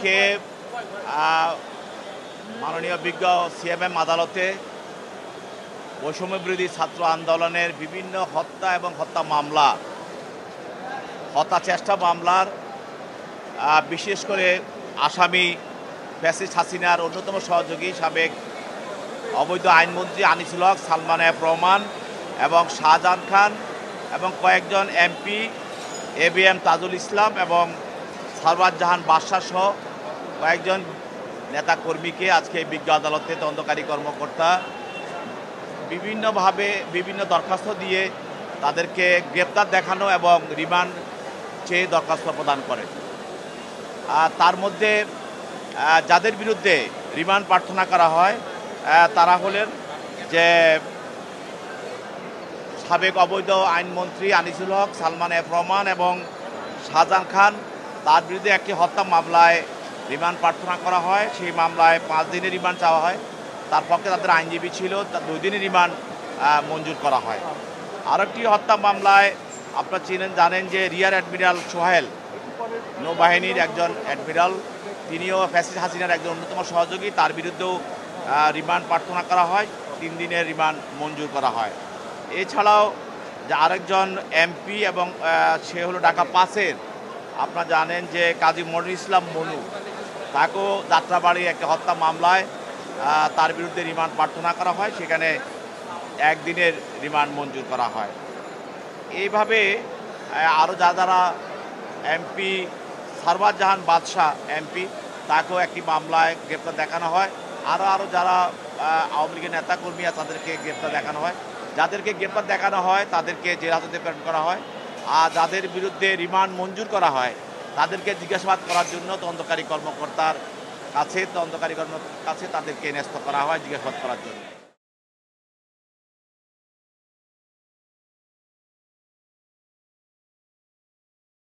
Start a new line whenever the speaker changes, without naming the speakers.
আজকে মাননীয় বিজ্ঞ সিএমএম আদালতে বৈষম্য বিরোধী ছাত্র আন্দোলনের বিভিন্ন হত্যা এবং হত্যা চেষ্টা মামলার বিশেষ করে আসামি ফ্যাসিস্ট হাসিনার অন্যতম সহযোগী সাবেক অবৈধ আইনমন্ত্রী আনিসুল হক, সালমান এফ রহমান এবং শাহজাহান খান এবং কয়েকজন এমপি এবিএম তাজুল ইসলাম এবং সারওয়ার জাহান বাদশাহ সহ কয়েকজন নেতাকর্মীকে আজকে বিজ্ঞ আদালতে তদন্তকারী কর্মকর্তা বিভিন্নভাবে বিভিন্ন দরখাস্ত দিয়ে তাদেরকে গ্রেপ্তার দেখানো এবং রিমান্ড চেয়ে দরখাস্ত প্রদান করে। তার মধ্যে যাদের বিরুদ্ধে রিমান্ড প্রার্থনা করা হয় তারা হলেন যে সাবেক অবৈধ আইনমন্ত্রী আনিসুল হক, সালমান এফ রহমান এবং শাহজাহান খান। তার বিরুদ্ধে একটি হত্যা মামলায় রিমান্ড প্রার্থনা করা হয়। সেই মামলায় 5 দিনের রিমান্ড চাওয়া হয়। তার পক্ষে তাদের আইনজীবী ছিল, তার 2 দিনের রিমান্ড মঞ্জুর করা হয়। আরেকটি হত্যা মামলায় আপনারা জানেন যে রিয়ার অ্যাডমিরাল সোহেল, নৌবাহিনীর একজন অ্যাডমিরাল, তিনিও ফ্যাসিস্ট হাসিনার একজন অন্যতম সহযোগী, তার বিরুদ্ধেও রিমান্ড প্রার্থনা করা হয়। 3 দিনের রিমান্ড মঞ্জুর করা হয়। এছাড়াও যে আরেকজন এমপি এবং সে হলো ঢাকা 5-এর, আপনারা জানেন যে কাজী মনিরুল ইসলাম মনু, তাকেও যাত্রাবাড়ি একটা হত্যা মামলায় তার বিরুদ্ধে রিমান্ড প্রার্থনা করা হয়। সেখানে 1 দিনের রিমান্ড মঞ্জুর করা হয়। এইভাবে আরও যারা এমপি সারওয়ার জাহান বাদশাহ এমপি, তাকেও একটি মামলায় গ্রেপ্তার দেখানো হয়। আরও যারা আওয়ামী লীগের নেতাকর্মী আছে তাদেরকে গ্রেপ্তার দেখানো হয়। যাদেরকে গ্রেপ্তার দেখানো হয় তাদেরকে জেল হাজতে প্রেরণ করা হয়। আর যাদের বিরুদ্ধে রিমান্ড মঞ্জুর করা হয় তাদেরকে জিজ্ঞাসাবাদ করার জন্য তদন্তকারী কর্মকর্তার কাছে তাদেরকে ন্যস্ত করা হয় জিজ্ঞাসাবাদ করার জন্য।